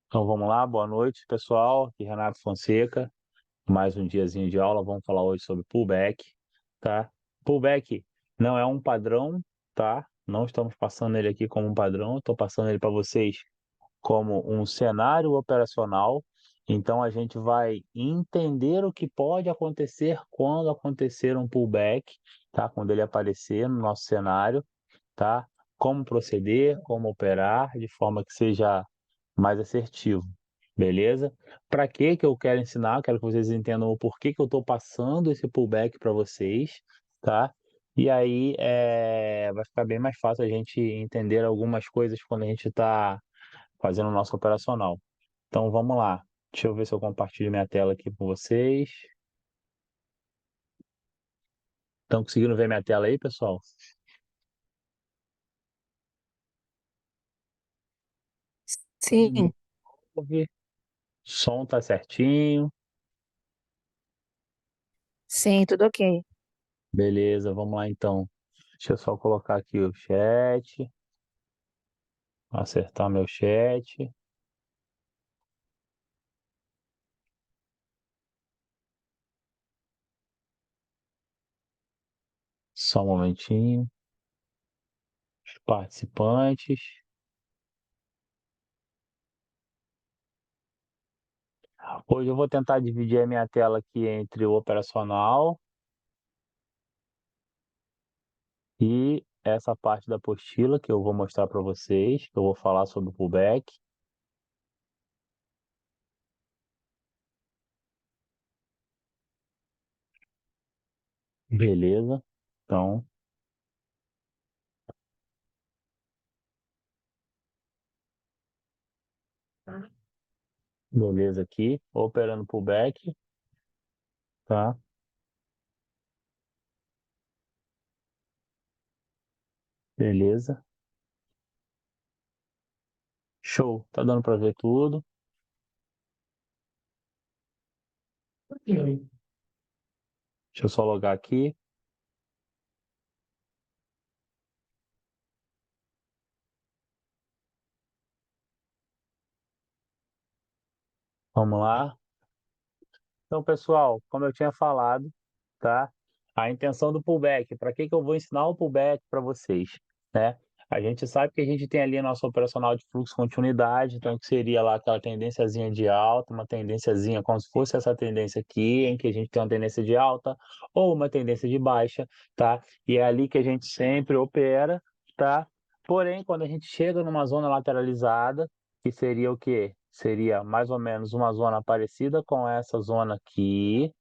Então vamos lá, boa noite pessoal, aqui Renato Fonseca, mais um diazinho de aula, vamos falar hoje sobre pullback, tá? Pullback não é um padrão, tá? Não estamos passando ele aqui como um padrão, estou passando ele para vocês como um cenário operacional, então a gente vai entender o que pode acontecer quando acontecer um pullback, tá? Quando ele aparecer no nosso cenário, tá? Como proceder, como operar de forma que seja mais assertivo, beleza? Para que eu quero ensinar? Eu quero que vocês entendam o porquê que eu estou passando esse pullback para vocês, tá? E aí vai ficar bem mais fácil a gente entender algumas coisas quando a gente está fazendo o nosso operacional. Então vamos lá. Deixa eu ver se eu compartilho minha tela aqui com vocês. Estão conseguindo ver minha tela aí, pessoal? Sim, Ouve. Som tá certinho. sim, tudo ok. Beleza, vamos lá então. Deixa eu só colocar aqui o chat, acertar meu chat. Só um momentinho. Os participantes. Hoje eu vou tentar dividir a minha tela aqui entre o operacional e essa parte da apostila que eu vou mostrar para vocês, que eu vou falar sobre o pullback. Beleza. Então, beleza aqui. Operando pullback, tá? Beleza. Show. Tá dando para ver tudo. Deixa eu só logar aqui. Vamos lá. Então, pessoal, como eu tinha falado, tá? A intenção do pullback, para que eu vou ensinar o pullback para vocês, né? A gente sabe que a gente tem ali nosso operacional de fluxo continuidade, então que seria lá aquela tendênciazinha de alta, uma tendênciazinha como se fosse essa tendência aqui, em que a gente tem uma tendência de alta ou uma tendência de baixa, tá? E é ali que a gente sempre opera, tá? Porém, quando a gente chega numa zona lateralizada, que seria o quê? Seria mais ou menos uma zona parecida com essa zona aqui,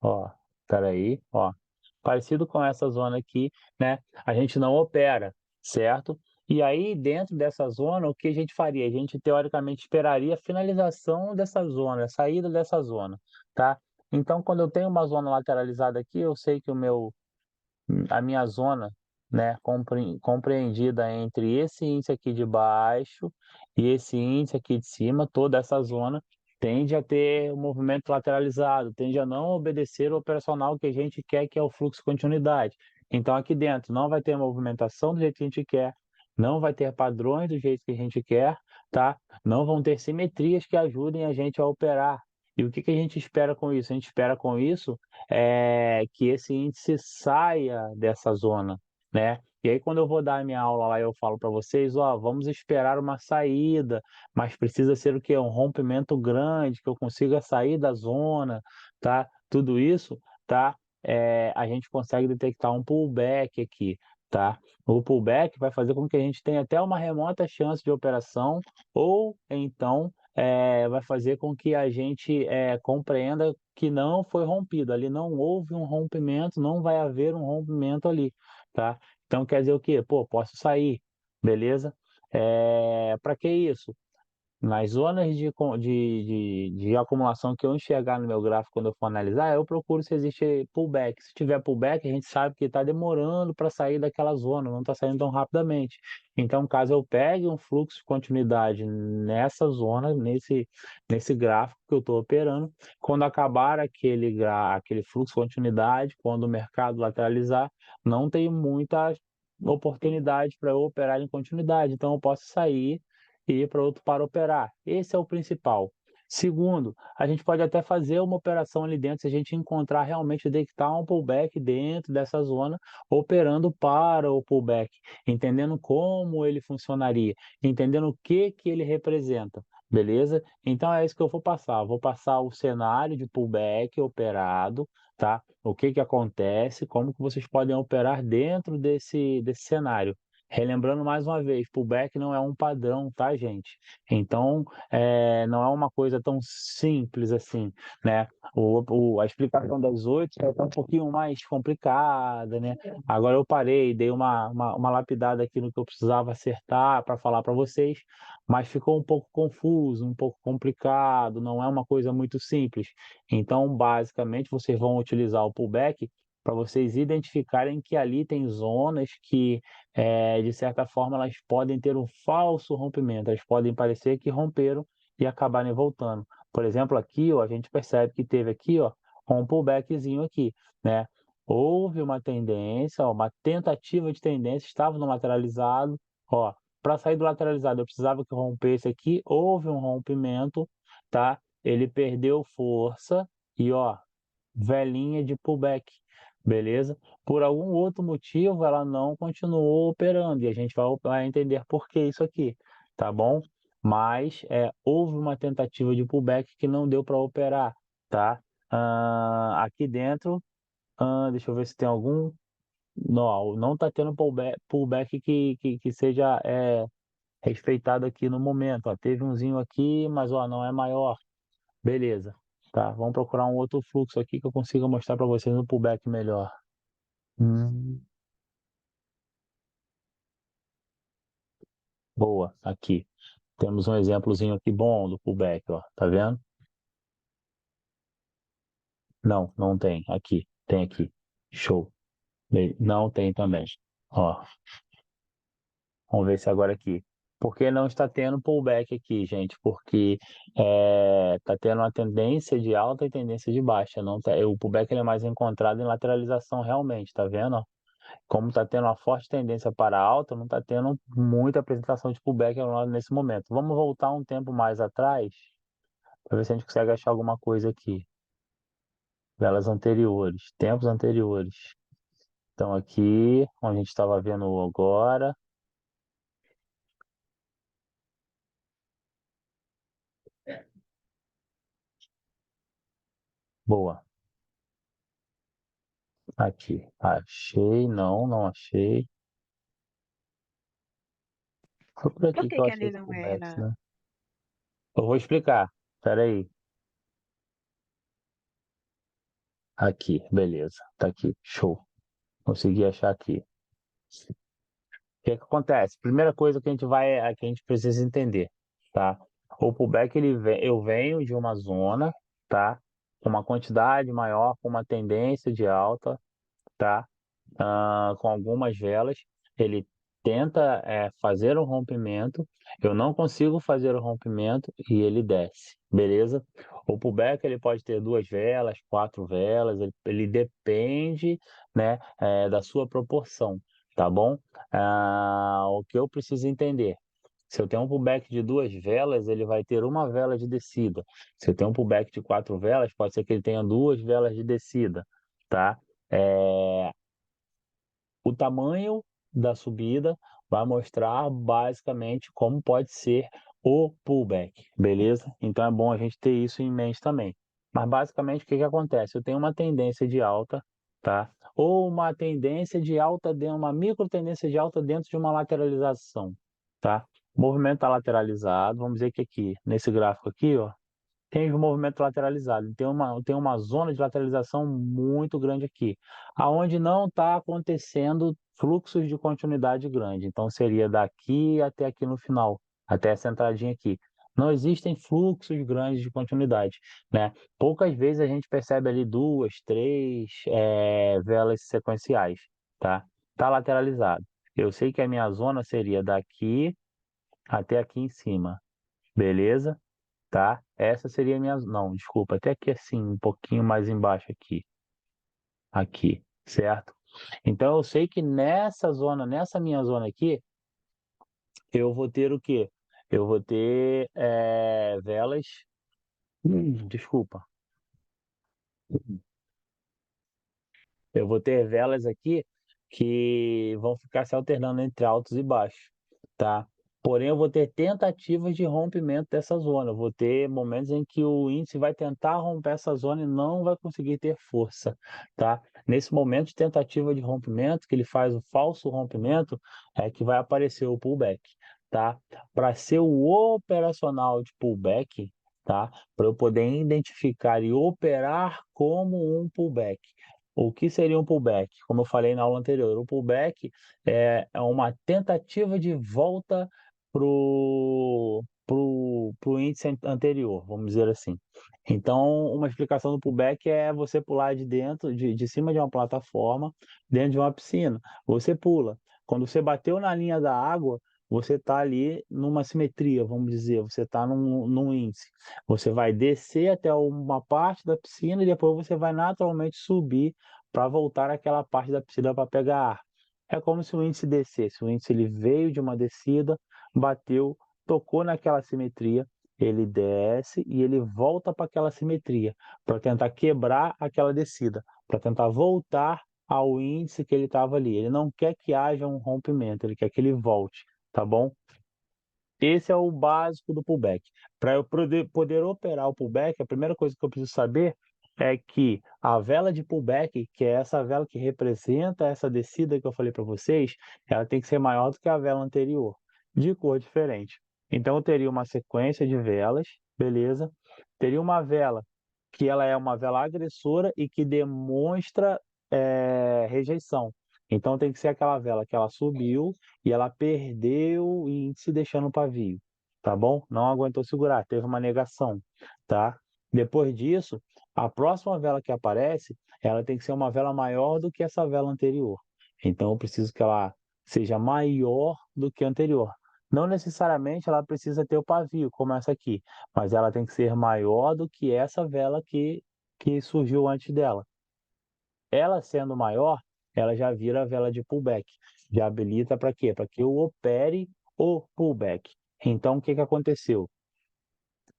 ó, espera aí, ó. Parecido com essa zona aqui, né? A gente não opera, certo? E aí, dentro dessa zona, o que a gente faria? A gente teoricamente esperaria a finalização dessa zona, a saída dessa zona, tá? Então, quando eu tenho uma zona lateralizada aqui, eu sei que a minha zona, né, compreendida entre esse índice aqui de baixo e esse índice aqui de cima, toda essa zona tende a ter um movimento lateralizado, tende a não obedecer o operacional que a gente quer, que é o fluxo continuidade. Então, aqui dentro não vai ter movimentação do jeito que a gente quer, não vai ter padrões do jeito que a gente quer, tá? Não vão ter simetrias que ajudem a gente a operar. E o que que a gente espera com isso? A gente espera com isso que esse índice saia dessa zona, né? E aí, quando eu vou dar a minha aula lá, eu falo para vocês, ó, vamos esperar uma saída, mas precisa ser o quê? Um rompimento grande, que eu consiga sair da zona, tá? Tudo isso, tá? A gente consegue detectar um pullback aqui, tá? O pullback vai fazer com que a gente tenha até uma remota chance de operação, ou então vai fazer com que a gente compreenda que não foi rompido, ali não houve um rompimento, não vai haver um rompimento ali, tá? Então quer dizer o quê? Pô, posso sair, beleza? Para que isso? Nas zonas de acumulação que eu enxergar no meu gráfico quando eu for analisar, eu procuro se existe pullback. Se tiver pullback, a gente sabe que está demorando para sair daquela zona, não está saindo tão rapidamente. Então, caso eu pegue um fluxo de continuidade nessa zona, nesse gráfico que eu estou operando, quando acabar aquele fluxo de continuidade, quando o mercado lateralizar, não tem muita oportunidade para eu operar em continuidade. Então, eu posso sair e ir para outro para operar. Esse é o principal. Segundo, a gente pode até fazer uma operação ali dentro, se a gente encontrar realmente detectar um pullback dentro dessa zona, operando para o pullback, entendendo como ele funcionaria, entendendo o que ele representa, beleza? Então é isso que eu vou passar. Vou passar o cenário de pullback operado, tá? O que acontece, como que vocês podem operar dentro desse cenário. Relembrando mais uma vez, pullback não é um padrão, tá, gente? Então, não é uma coisa tão simples assim, né? A explicação das 8 é um pouquinho mais complicada, né? Agora eu parei, dei uma lapidada aqui no que eu precisava acertar para falar para vocês, mas ficou um pouco confuso, um pouco complicado, não é uma coisa muito simples. Então, basicamente, vocês vão utilizar o pullback para vocês identificarem que ali tem zonas que, de certa forma, elas podem ter um falso rompimento, elas podem parecer que romperam e acabarem voltando. Por exemplo, aqui, ó, a gente percebe que teve aqui, ó, um pullbackzinho aqui, né? Houve uma tendência, ó, uma tentativa de tendência, estava no lateralizado, ó, para sair do lateralizado eu precisava que rompesse aqui, houve um rompimento, tá? Ele perdeu força e, ó, velhinha de pullback, beleza? Por algum outro motivo, ela não continuou operando e a gente vai entender por que isso aqui, tá bom? Mas houve uma tentativa de pullback que não deu para operar, tá? Aqui dentro, deixa eu ver se tem algum. Não, não está tendo pullback que seja respeitado aqui no momento. Ó, teve umzinho aqui, mas ó, não é maior. Beleza. Tá, vamos procurar um outro fluxo aqui que eu consiga mostrar para vocês no pullback melhor. Hum, boa, aqui. Temos um exemplozinho aqui bom do pullback, ó. Tá vendo? Não, não tem. Aqui, tem aqui. Show. Não tem também. Ó, vamos ver se agora aqui. Por que não está tendo pullback aqui, gente? Porque está tendo uma tendência de alta e tendência de baixa. Não tá, o pullback ele é mais encontrado em lateralização realmente, tá vendo? Ó? Como está tendo uma forte tendência para alta, não está tendo muita apresentação de pullback nesse momento. Vamos voltar um tempo mais atrás para ver se a gente consegue achar alguma coisa aqui. Velas anteriores, tempos anteriores. Então aqui, onde a gente estava vendo agora. Boa. Aqui. Achei, não, não achei. Foi por Por aqui que que eu que achei ali esse não pullback, era? né? Eu vou explicar. Espera aí. Aqui, beleza. Tá aqui. Show. Consegui achar aqui. Que acontece? Primeira coisa que a gente precisa entender, tá? O pullback eu venho de uma zona, tá? Com uma quantidade maior, com uma tendência de alta, tá? Com algumas velas, ele tenta fazer um rompimento, eu não consigo fazer o rompimento e ele desce, beleza? O pullback ele pode ter duas velas, quatro velas, ele depende, né, da sua proporção, tá bom? O que eu preciso entender? Se eu tenho um pullback de duas velas, ele vai ter uma vela de descida. Se eu tenho um pullback de quatro velas, pode ser que ele tenha duas velas de descida, tá? É, o tamanho da subida vai mostrar basicamente como pode ser o pullback, beleza? Então é bom a gente ter isso em mente também. Mas basicamente o que acontece? Eu tenho uma tendência de alta, tá? Ou uma tendência de alta, uma micro tendência de alta dentro de uma lateralização, tá? O movimento está lateralizado, vamos dizer que aqui, nesse gráfico aqui, ó, tem o movimento lateralizado. Tem uma zona de lateralização muito grande aqui, aonde não está acontecendo fluxos de continuidade grande. Então, seria daqui até aqui no final, até essa entradinha aqui. Não existem fluxos grandes de continuidade, né? Poucas vezes a gente percebe ali duas, três velas sequenciais, tá? Tá lateralizado. Eu sei que a minha zona seria daqui até aqui em cima, beleza? Tá? Essa seria a minha. Não, desculpa, até aqui assim, um pouquinho mais embaixo aqui. Aqui, certo? Então eu sei que nessa zona, nessa minha zona aqui, eu vou ter o quê? eu vou ter, velas desculpa. Eu vou ter velas aqui que vão ficar se alternando entre altos e baixos, tá. Porém, eu vou ter tentativas de rompimento dessa zona, eu vou ter momentos em que o índice vai tentar romper essa zona e não vai conseguir ter força, tá. Nesse momento de tentativa de rompimento, que ele faz o falso rompimento, é que vai aparecer o pullback, tá. Para ser o operacional de pullback, tá, para eu poder identificar e operar como um pullback, o que seria um pullback? Como eu falei na aula anterior, o pullback é uma tentativa de volta pro índice anterior, vamos dizer assim. Então, uma explicação do pullback é você pular de dentro, de cima de uma plataforma, dentro de uma piscina. Você pula. Quando você bateu na linha da água, você está ali numa simetria, vamos dizer, você está num índice. Você vai descer até uma parte da piscina e depois você vai naturalmente subir para voltar àquela parte da piscina para pegar ar. É como se o índice descesse, o índice ele veio de uma descida, bateu, tocou naquela simetria, ele desce e ele volta para aquela simetria, para tentar quebrar aquela descida, para tentar voltar ao índice que ele estava ali. Ele não quer que haja um rompimento, ele quer que ele volte, tá bom? Esse é o básico do pullback. Para eu poder operar o pullback, a primeira coisa que eu preciso saber é que a vela de pullback, que é essa vela que representa essa descida que eu falei para vocês, ela tem que ser maior do que a vela anterior, de cor diferente. Então eu teria uma sequência de velas, beleza? Teria uma vela que ela é uma vela agressora e que demonstra rejeição. Então tem que ser aquela vela que ela subiu e ela perdeu o índice deixando o pavio, tá bom? Não aguentou segurar, teve uma negação, tá? Depois disso, a próxima vela que aparece, ela tem que ser uma vela maior do que essa vela anterior. Então eu preciso que ela seja maior do que a anterior. Não necessariamente ela precisa ter o pavio, como essa aqui, mas ela tem que ser maior do que essa vela que surgiu antes dela. Ela sendo maior, ela já vira a vela de pullback. Já habilita para quê? Para que eu opere o pullback. Então, o que que aconteceu?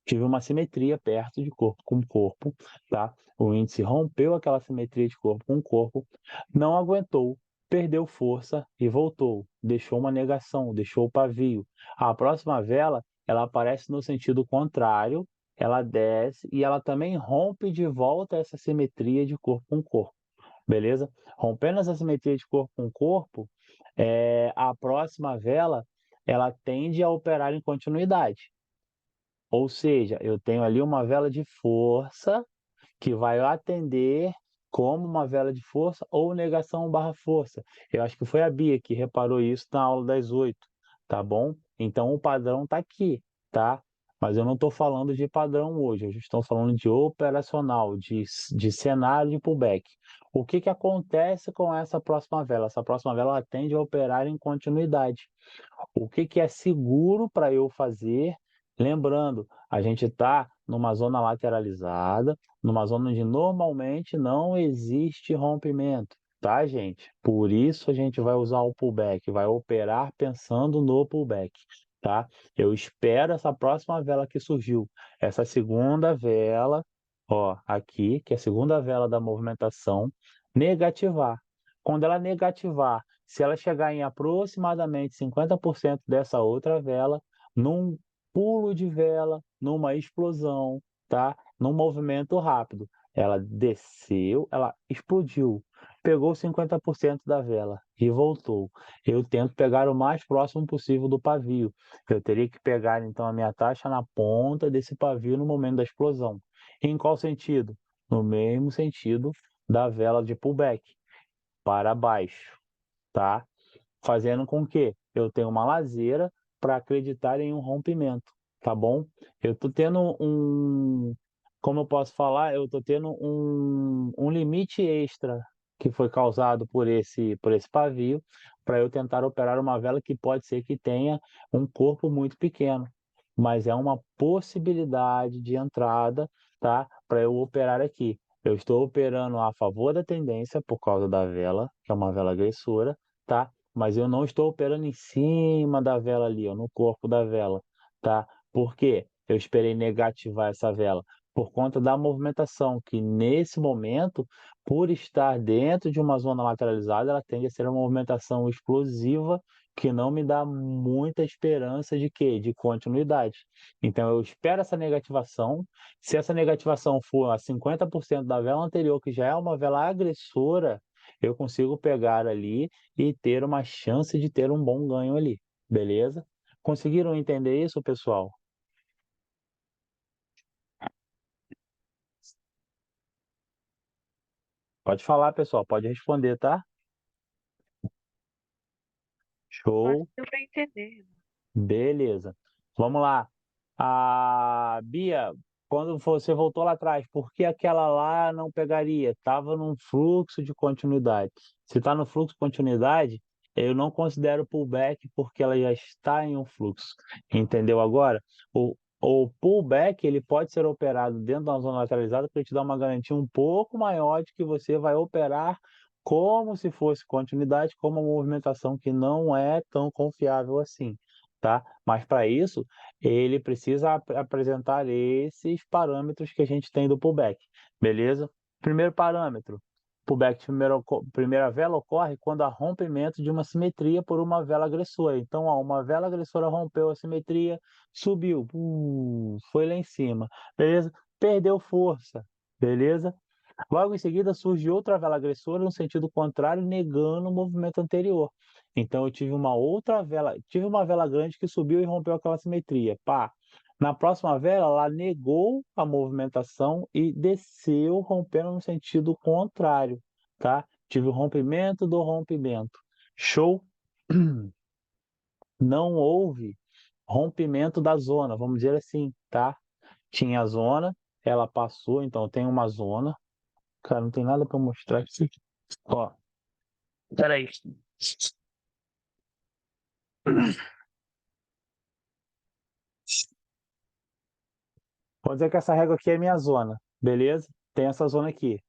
Tive uma simetria perto de corpo com corpo, tá? O índice rompeu aquela simetria de corpo com corpo, não aguentou, perdeu força e voltou. Deixou uma negação, deixou o pavio. A próxima vela, ela aparece no sentido contrário, ela desce e ela também rompe de volta essa simetria de corpo com corpo. Beleza? Rompendo essa simetria de corpo com corpo, a próxima vela, ela tende a operar em continuidade. Ou seja, eu tenho ali uma vela de força que vai atender como uma vela de força ou negação barra força. Eu acho que foi a Bia que reparou isso na aula das 8, tá bom? Então o padrão está aqui, tá? Mas eu não estou falando de padrão hoje, eu estou falando de operacional, de cenário de pullback. O que que acontece com essa próxima vela? Essa próxima vela ela tende a operar em continuidade. O que que é seguro para eu fazer? Lembrando, a gente está numa zona lateralizada, numa zona onde normalmente não existe rompimento, tá, gente? Por isso a gente vai usar o pullback, vai operar pensando no pullback, tá? Eu espero essa próxima vela que surgiu, essa segunda vela, ó, aqui, que é a segunda vela da movimentação, negativar. Quando ela negativar, se ela chegar em aproximadamente 50% dessa outra vela, num pulo de vela, numa explosão, tá? Num movimento rápido. Ela desceu, ela explodiu, pegou 50% da vela e voltou. Eu tento pegar o mais próximo possível do pavio. Eu teria que pegar então a minha taxa na ponta desse pavio no momento da explosão. Em qual sentido? No mesmo sentido da vela de pullback, para baixo, tá? Fazendo com que eu tenha uma laseira para acreditar em um rompimento, tá bom? Eu estou tendo como eu posso falar, eu estou tendo um limite extra que foi causado por esse pavio, para eu tentar operar uma vela que pode ser que tenha um corpo muito pequeno, mas é uma possibilidade de entrada, tá? Para eu operar aqui. Eu estou operando a favor da tendência por causa da vela, que é uma vela agressora, tá? Mas eu não estou operando em cima da vela ali, ó, no corpo da vela, tá? Por quê? Eu esperei negativar essa vela? Por conta da movimentação, que nesse momento, por estar dentro de uma zona lateralizada, ela tende a ser uma movimentação explosiva, que não me dá muita esperança de quê? De continuidade. Então eu espero essa negativação, se essa negativação for a 50% da vela anterior, que já é uma vela agressora, eu consigo pegar ali e ter uma chance de ter um bom ganho ali, beleza? Conseguiram entender isso, pessoal? Pode falar, pessoal, pode responder, tá? Agora Show, deu para entender. beleza. Vamos lá. A Bia, quando você voltou lá atrás, por que aquela lá não pegaria? Estava num fluxo de continuidade. Se está no fluxo de continuidade, eu não considero pullback porque ela já está em um fluxo. Entendeu agora? O pullback ele pode ser operado dentro de uma zona lateralizada para te dar uma garantia um pouco maior de que você vai operar como se fosse continuidade, como uma movimentação que não é tão confiável assim, tá? Mas para isso, ele precisa apresentar esses parâmetros que a gente tem do pullback, beleza? Primeiro parâmetro, pullback de primeira vela ocorre quando há rompimento de uma simetria por uma vela agressora. Então, ó, uma vela agressora rompeu a simetria, subiu, foi lá em cima, beleza? Perdeu força, beleza? Logo em seguida surge outra vela agressora no sentido contrário, negando o movimento anterior. Então eu tive uma vela grande que subiu e rompeu aquela simetria. Pá. Na próxima vela, ela negou a movimentação e desceu, rompendo no sentido contrário, tá? Tive o rompimento do rompimento. Show? Não houve rompimento da zona, vamos dizer assim, tá? Tinha a zona, ela passou, então tem uma zona. Cara, não tem nada para mostrar aqui. Ó, peraí. Pode dizer que essa régua aqui é minha zona, beleza? Tem essa zona aqui.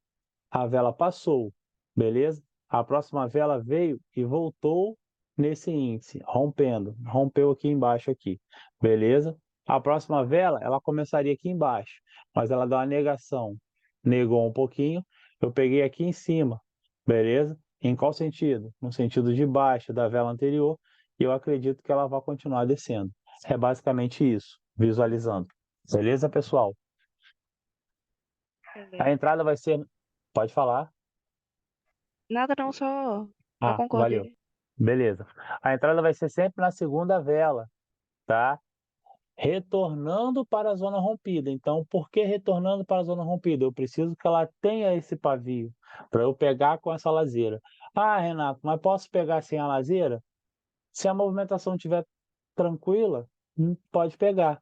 A vela passou, beleza? A próxima vela veio e voltou nesse índice, rompendo. Rompeu aqui embaixo aqui, beleza? A próxima vela, ela começaria aqui embaixo, mas ela dá uma negação. Negou um pouquinho, eu peguei aqui em cima, beleza? Em qual sentido? No sentido de baixo da vela anterior, e eu acredito que ela vai continuar descendo. É basicamente isso, visualizando. Beleza, pessoal? A Beleza. entrada vai ser. Pode falar. Nada não, só Ah, valeu. concordei. Beleza. A entrada vai ser sempre na segunda vela, tá? Retornando para a zona rompida. Então, por que retornando para a zona rompida? Eu preciso que ela tenha esse pavio para eu pegar com essa laseira. Ah, Renato, mas posso pegar sem a laseira? Se a movimentação estiver tranquila, pode pegar.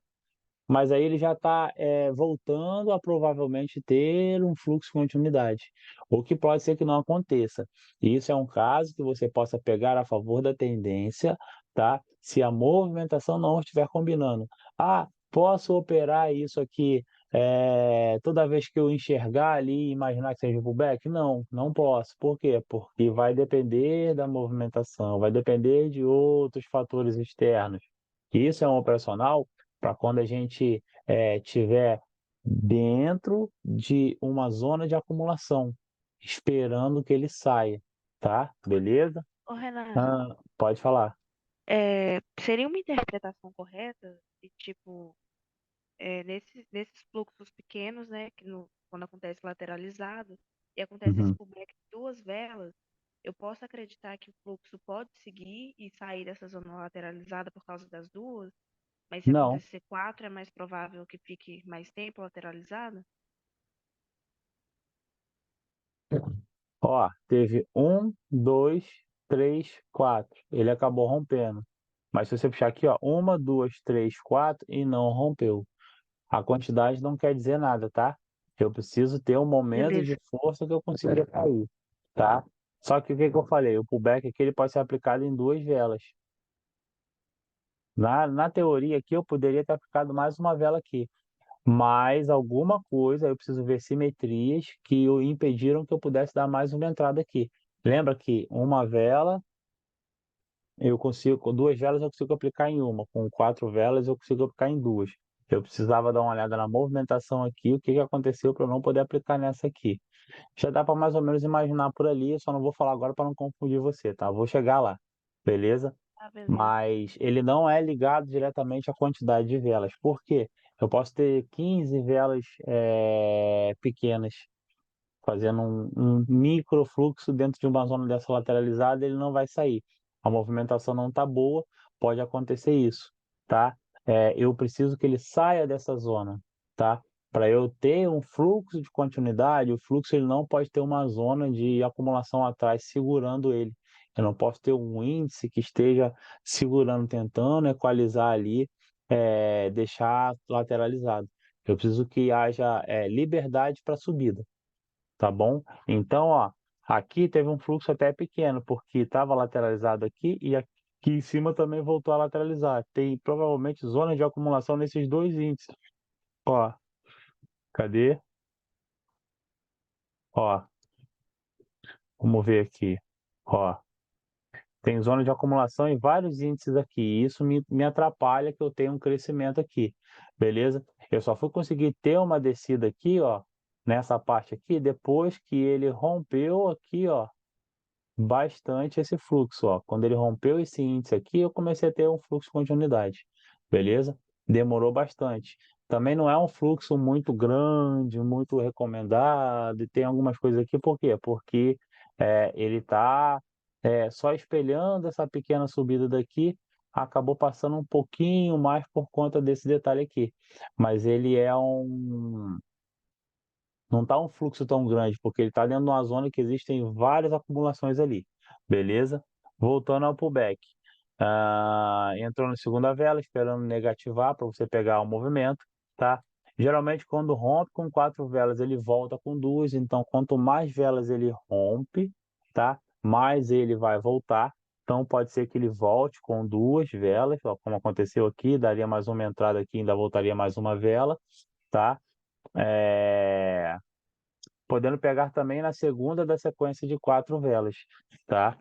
Mas aí ele já está voltando a provavelmente ter um fluxo de continuidade, o que pode ser que não aconteça. E isso é um caso que você possa pegar a favor da tendência, tá? Se a movimentação não estiver combinando. Ah, posso operar isso aqui toda vez que eu enxergar ali e imaginar que seja pullback? Não, não posso. Por quê? Porque vai depender da movimentação, vai depender de outros fatores externos. Isso é um operacional para quando a gente tiver dentro de uma zona de acumulação, esperando que ele saia, tá? Beleza? Ô, Renato, Ah, pode falar. seria uma interpretação correta de tipo, nesses fluxos pequenos, né, quando acontece lateralizado e acontece esse Uhum. pullback de duas velas, eu posso acreditar que o fluxo pode seguir e sair dessa zona lateralizada por causa das duas, mas se Não. acontecer quatro, é mais provável que fique mais tempo lateralizada? Ó, teve um, dois, três, quatro. Ele acabou rompendo. Mas se você puxar aqui, ó, uma, duas, três, quatro e não rompeu. A quantidade não quer dizer nada, tá? Eu preciso ter um momento Beleza. de força que eu consiga cair, tá? Só que o que que eu falei? O pullback aqui ele pode ser aplicado em duas velas. Na teoria aqui eu poderia ter aplicado mais uma vela aqui, mas alguma coisa eu preciso ver simetrias que impediram que eu pudesse dar mais uma entrada aqui. Lembra que uma vela eu consigo, com 2 velas eu consigo aplicar em uma, com 4 velas eu consigo aplicar em 2. Eu precisava dar uma olhada na movimentação aqui, o que que aconteceu para eu não poder aplicar nessa aqui. Já dá para mais ou menos imaginar por ali, eu só não vou falar agora para não confundir você, tá? Vou chegar lá, beleza? Ah, beleza. Mas ele não é ligado diretamente à quantidade de velas. Por quê? Eu posso ter 15 velas pequenas, fazendo um microfluxo dentro de uma zona dessa lateralizada, ele não vai sair. A movimentação não está boa, pode acontecer isso, tá? Eu preciso que ele saia dessa zona, tá? Para eu ter um fluxo de continuidade, o fluxo ele não pode ter uma zona de acumulação atrás segurando ele. Eu não posso ter um índice que esteja segurando, tentando equalizar ali, deixar lateralizado. Eu preciso que haja liberdade para subida, tá bom? Então, ó, aqui teve um fluxo até pequeno, porque estava lateralizado aqui e aqui em cima também voltou a lateralizar. Tem provavelmente zonas de acumulação nesses dois índices. Ó, cadê? Ó, vamos ver aqui. Ó, tem zona de acumulação em vários índices aqui. E isso me atrapalha que eu tenho um crescimento aqui, beleza? Eu só fui conseguir ter uma descida aqui, ó, nessa parte aqui, depois que ele rompeu aqui, ó, bastante esse fluxo, ó. Quando ele rompeu esse índice aqui, eu comecei a ter um fluxo de continuidade, beleza? Demorou bastante. Também não é um fluxo muito grande, muito recomendado, e tem algumas coisas aqui, por quê? Porque ele está só espelhando essa pequena subida daqui, acabou passando um pouquinho mais por conta desse detalhe aqui. Mas ele é um não está um fluxo tão grande, porque ele está dentro de uma zona que existem várias acumulações ali, beleza? Voltando ao pullback. Entrou na segunda vela, esperando negativar para você pegar o movimento, tá? Geralmente, quando rompe com 4 velas, ele volta com 2, então quanto mais velas ele rompe, tá? Mais ele vai voltar. Então, pode ser que ele volte com 2 velas, ó, como aconteceu aqui, daria mais uma entrada aqui, ainda voltaria mais uma vela, tá? É podendo pegar também na segunda da sequência de 4 velas, tá?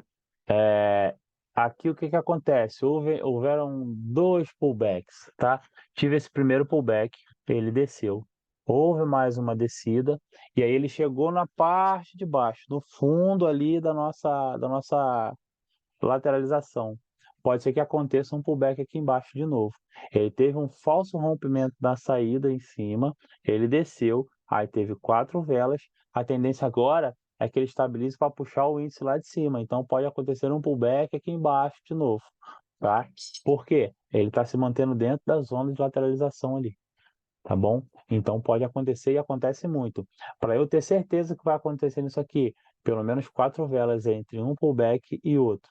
Eh, aqui o que que acontece? Houveram 2 pullbacks, tá? Tive esse primeiro pullback, ele desceu, houve mais uma descida, e aí ele chegou na parte de baixo, no fundo ali da nossa lateralização. Pode ser que aconteça um pullback aqui embaixo de novo. Ele teve um falso rompimento da saída em cima, ele desceu, aí teve 4 velas. A tendência agora é que ele estabilize para puxar o índice lá de cima. Então pode acontecer um pullback aqui embaixo de novo, tá? Por quê? Ele está se mantendo dentro da zona de lateralização ali, tá bom? Então pode acontecer e acontece muito. Para eu ter certeza que vai acontecer isso aqui, pelo menos 4 velas entre um pullback e outro,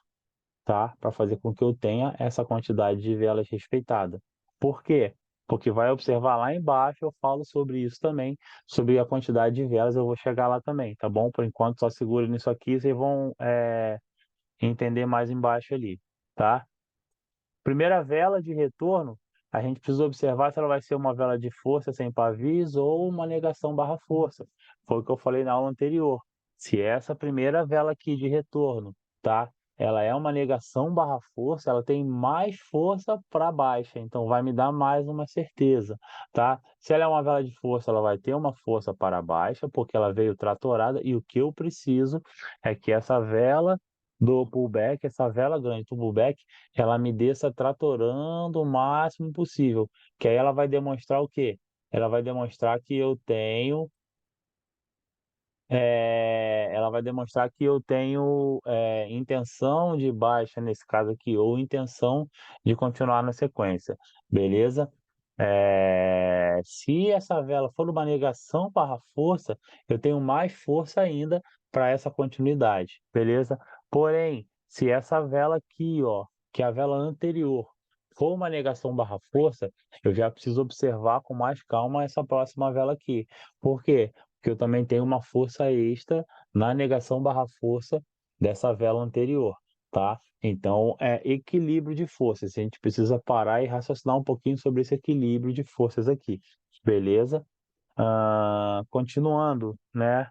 tá? Para fazer com que eu tenha essa quantidade de velas respeitada. Por quê? Porque vai observar lá embaixo, eu falo sobre isso também, sobre a quantidade de velas, eu vou chegar lá também, tá bom? Por enquanto, só segura nisso aqui, vocês vão entender mais embaixo ali, tá? Primeira vela de retorno, a gente precisa observar se ela vai ser uma vela de força sem pavis ou uma negação barra força. Foi o que eu falei na aula anterior. Se essa primeira vela aqui de retorno, tá? Ela é uma negação barra força, ela tem mais força para baixa, então vai me dar mais uma certeza, tá? Se ela é uma vela de força, ela vai ter uma força para baixa, porque ela veio tratorada, e o que eu preciso é que essa vela do pullback, essa vela grande do pullback, ela me desça tratorando o máximo possível, que aí ela vai demonstrar o quê? Ela vai demonstrar que eu tenho, ela vai demonstrar que eu tenho intenção de baixa nesse caso aqui, ou intenção de continuar na sequência, beleza? Se essa vela for uma negação barra força, eu tenho mais força ainda para essa continuidade, beleza? Porém, se essa vela aqui, ó, que é a vela anterior, for uma negação barra força, eu já preciso observar com mais calma essa próxima vela aqui. Por quê? Porque eu também tenho uma força extra na negação barra força dessa vela anterior, tá? Então, é equilíbrio de forças. A gente precisa parar e raciocinar um pouquinho sobre esse equilíbrio de forças aqui, beleza? Continuando, né?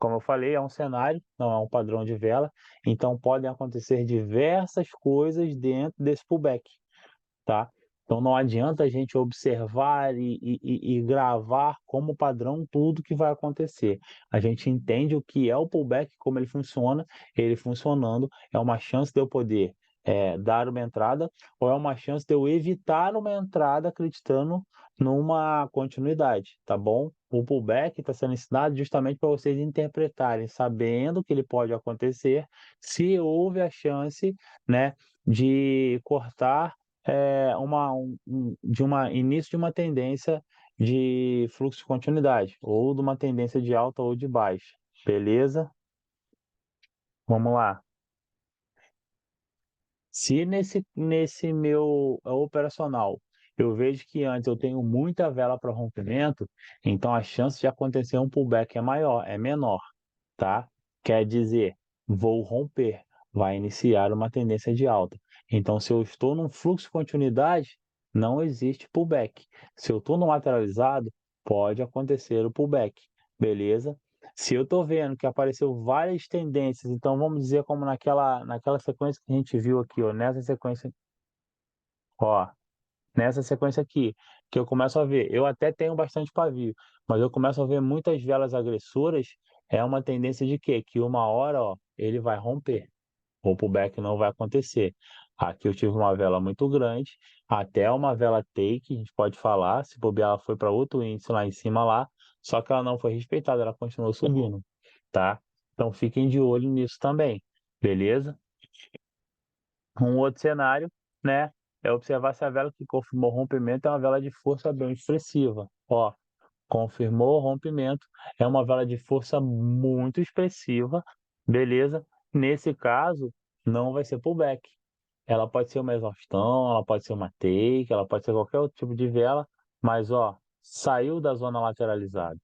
como eu falei, é um cenário, não é um padrão de vela, então podem acontecer diversas coisas dentro desse pullback, tá? Então não adianta a gente observar e gravar como padrão tudo que vai acontecer. A gente entende o que é o pullback, como ele funciona, ele funcionando é uma chance de eu poder dar uma entrada ou é uma chance de eu evitar uma entrada acreditando numa continuidade, tá bom? O pullback está sendo ensinado justamente para vocês interpretarem, sabendo que ele pode acontecer, se houve a chance, né, de cortar de uma início de uma tendência de fluxo de continuidade, ou de uma tendência de alta ou de baixa. Beleza? Vamos lá. Se nesse meu operacional eu vejo que antes eu tenho muita vela para rompimento, então a chance de acontecer um pullback é maior, é menor, tá? Quer dizer, vou romper, vai iniciar uma tendência de alta. Então, se eu estou num fluxo de continuidade, não existe pullback. Se eu estou no lateralizado, pode acontecer o pullback, beleza? Se eu estou vendo que apareceu várias tendências, então vamos dizer como naquela sequência que a gente viu aqui, ó, ó, nessa sequência aqui, que eu começo a ver, eu até tenho bastante pavio, mas eu começo a ver muitas velas agressoras, é uma tendência de quê? Que uma hora, ó, ele vai romper, o pullback não vai acontecer. Aqui eu tive uma vela muito grande, até uma vela take, a gente pode falar, se bobear ela foi para outro índice lá em cima lá, só que ela não foi respeitada, ela continuou subindo, tá? Então fiquem de olho nisso também, beleza? Um outro cenário, né, é observar se a vela que confirmou o rompimento é uma vela de força bem expressiva. Ó, confirmou o rompimento, é uma vela de força muito expressiva, beleza? Nesse caso, não vai ser pullback. Ela pode ser uma exaustão, ela pode ser uma take, ela pode ser qualquer outro tipo de vela, mas ó, saiu da zona lateralizada.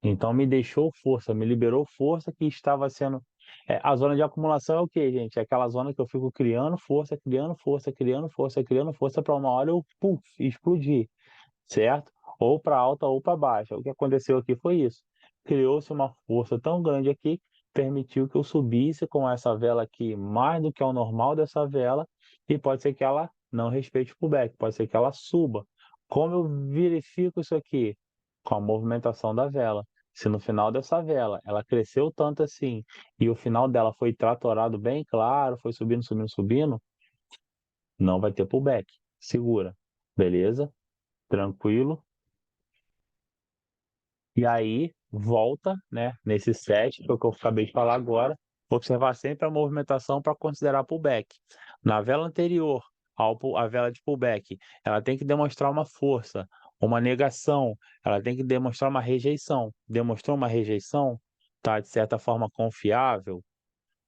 Então me deixou força, me liberou força que estava sendo. A zona de acumulação é o quê, gente? É aquela zona que eu fico criando força, criando força, criando força, criando força para uma hora eu puf, explodir, certo? Ou para alta ou para baixa. O que aconteceu aqui foi isso. Criou-se uma força tão grande aqui, permitiu que eu subisse com essa vela aqui mais do que é o normal dessa vela, e pode ser que ela não respeite o pullback, pode ser que ela suba. Como eu verifico isso aqui? Com a movimentação da vela. Se no final dessa vela ela cresceu tanto assim e o final dela foi tratorado bem claro, foi subindo, subindo, subindo, não vai ter pullback. Segura. Beleza? Tranquilo? E aí volta, né, nesse set, que é o que eu acabei de falar agora, observar sempre a movimentação para considerar pullback. Na vela anterior à vela de pullback, ela tem que demonstrar uma força, uma negação, ela tem que demonstrar uma rejeição. Demonstrou uma rejeição, tá de certa forma confiável,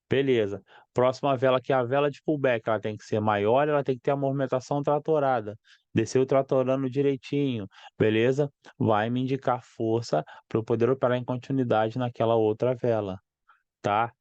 beleza. Próxima vela, que é a vela de pullback, ela tem que ser maior, ela tem que ter a movimentação tratorada. Desceu tratorando direitinho, beleza? Vai me indicar força para eu poder operar em continuidade naquela outra vela, tá?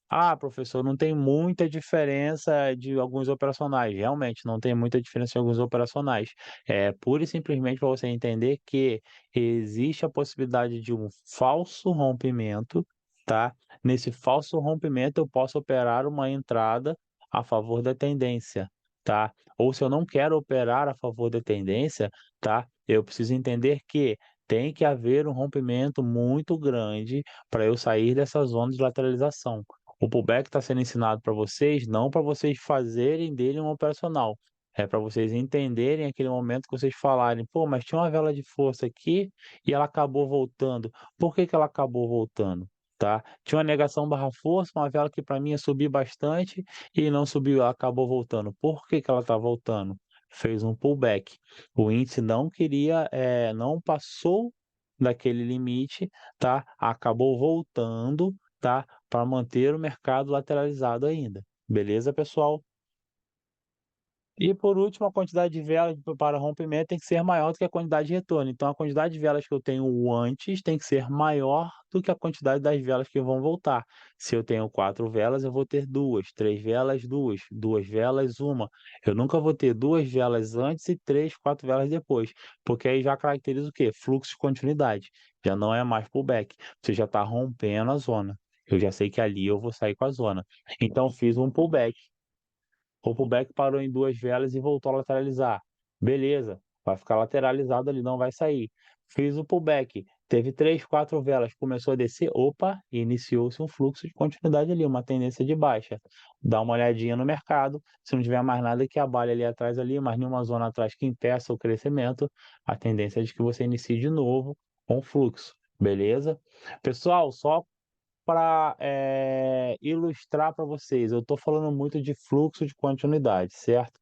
Ah, professor, não tem muita diferença de alguns operacionais. Realmente, não tem muita diferença de alguns operacionais. É pura e simplesmente para você entender que existe a possibilidade de um falso rompimento, tá? Nesse falso rompimento, eu posso operar uma entrada a favor da tendência, tá? Ou se eu não quero operar a favor da tendência, tá? Eu preciso entender que tem que haver um rompimento muito grande para eu sair dessa zona de lateralização. O pullback está sendo ensinado para vocês, não para vocês fazerem dele um operacional. É para vocês entenderem aquele momento que vocês falarem, pô, mas tinha uma vela de força aqui e ela acabou voltando. Por que que ela acabou voltando? Tá? Tinha uma negação barra força, uma vela que para mim ia subir bastante e não subiu, ela acabou voltando. Por que que ela está voltando? Fez um pullback. O índice não queria, não passou daquele limite, tá? Acabou voltando, tá? Para manter o mercado lateralizado ainda. Beleza, pessoal? E por último, a quantidade de velas para rompimento tem que ser maior do que a quantidade de retorno. Então, a quantidade de velas que eu tenho antes tem que ser maior do que a quantidade das velas que vão voltar. Se eu tenho 4 velas, eu vou ter duas, 3 velas, duas, 2 velas, uma. Eu nunca vou ter 2 velas antes e 3, 4 velas depois, porque aí já caracteriza o quê? Fluxo de continuidade. já não é mais pullback, você já está rompendo a zona. Eu já sei que ali eu vou sair com a zona. Então fiz um pullback. O pullback parou em 2 velas e voltou a lateralizar. Beleza, vai ficar lateralizado ali, não vai sair. Fiz o pullback, teve 3, 4 velas, começou a descer, opa, iniciou-se um fluxo de continuidade ali, uma tendência de baixa. Dá uma olhadinha no mercado, se não tiver mais nada que abale ali atrás ali, mais nenhuma zona atrás que impeça o crescimento, a tendência é de que você inicie de novo com fluxo, beleza? Pessoal, só para ilustrar para vocês, eu estou falando muito de fluxo de continuidade, certo?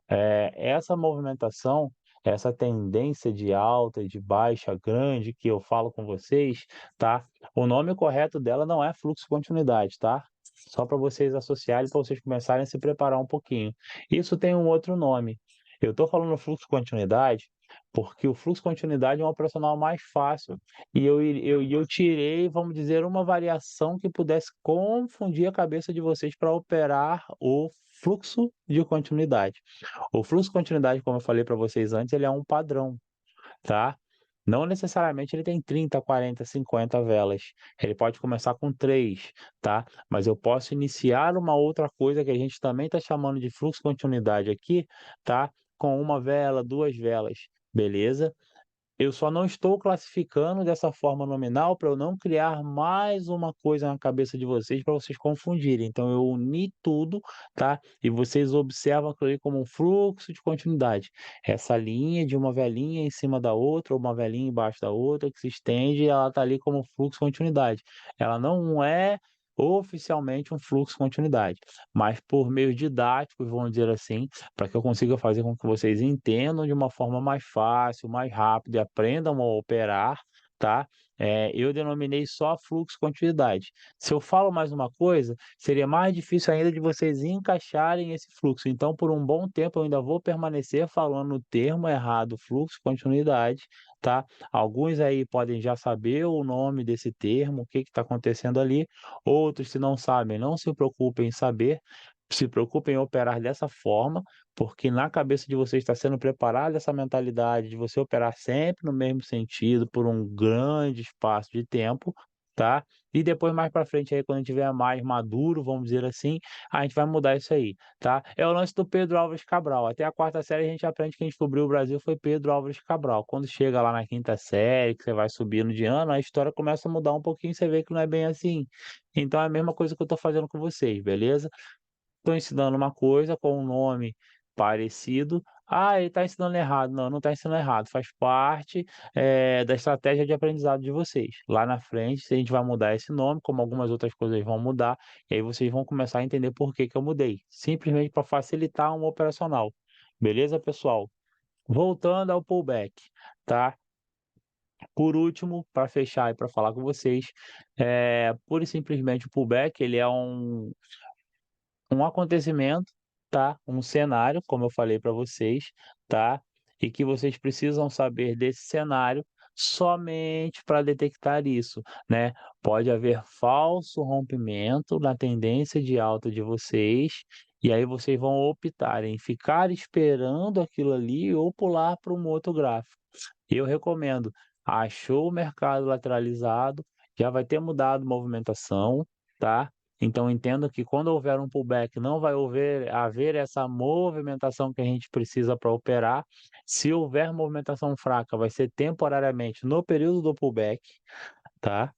Essa movimentação, essa tendência de alta e de baixa grande que eu falo com vocês, tá? O nome correto dela não é fluxo de continuidade, tá? Só para vocês associarem, para vocês começarem a se preparar um pouquinho. Isso tem um outro nome. Eu estou falando fluxo de continuidade porque o fluxo de continuidade é um operacional mais fácil e eu tirei, vamos dizer, uma variação que pudesse confundir a cabeça de vocês para operar o fluxo de continuidade. O fluxo de continuidade, como eu falei para vocês antes, ele é um padrão, tá? Não necessariamente ele tem 30, 40, 50 velas. Ele pode começar com 3, tá? Mas eu posso iniciar uma outra coisa que a gente também está chamando de fluxo de continuidade aqui, tá? Com uma vela, 2 velas, beleza? Eu só não estou classificando dessa forma nominal para eu não criar mais uma coisa na cabeça de vocês para vocês confundirem. Então eu uni tudo, tá? E vocês observam aquilo ali como um fluxo de continuidade. Essa linha de uma velinha em cima da outra, ou uma velinha embaixo da outra, que se estende, ela está ali como fluxo de continuidade. Ela não é oficialmente um fluxo de continuidade, mas por meios didáticos, vamos dizer assim, para que eu consiga fazer com que vocês entendam de uma forma mais fácil, mais rápida e aprendam a operar, tá? Eu denominei só fluxo continuidade. Se eu falo mais uma coisa, seria mais difícil ainda de vocês encaixarem esse fluxo. Então, por um bom tempo, eu ainda vou permanecer falando o termo errado, fluxo continuidade, tá? Alguns aí podem já saber o nome desse termo, o que está acontecendo ali. Outros, se não sabem, não se preocupem em saber, se preocupem em operar dessa forma, porque na cabeça de vocês está sendo preparada essa mentalidade de você operar sempre no mesmo sentido por um grande espaço de tempo, tá? E depois mais para frente aí quando a gente tiver mais maduro, vamos dizer assim, a gente vai mudar isso aí, tá? É o lance do Pedro Álvares Cabral. Até a quarta série a gente aprende que quem descobriu o Brasil foi Pedro Álvares Cabral. Quando chega lá na quinta série, que você vai subindo de ano, a história começa a mudar um pouquinho, você vê que não é bem assim. Então é a mesma coisa que eu estou fazendo com vocês, beleza? Estou ensinando uma coisa com um nome parecido. Ah, ele está ensinando errado. Não, não está ensinando errado. Faz parte, da estratégia de aprendizado de vocês. Lá na frente, a gente vai mudar esse nome, como algumas outras coisas vão mudar, e aí vocês vão começar a entender por que que eu mudei. Simplesmente para facilitar um operacional. Beleza, pessoal? Voltando ao pullback, tá? Por último, para fechar e para falar com vocês, pura e simplesmente o pullback, ele é um acontecimento, tá? Um cenário, como eu falei para vocês, tá? E que vocês precisam saber desse cenário somente para detectar isso, né? Pode haver falso rompimento na tendência de alta de vocês, e aí vocês vão optar em ficar esperando aquilo ali ou pular para um outro gráfico. Eu recomendo, achou o mercado lateralizado, já vai ter mudado movimentação, tá? Então entenda que quando houver um pullback não vai haver essa movimentação que a gente precisa para operar. Se houver movimentação fraca, vai ser temporariamente no período do pullback, tá?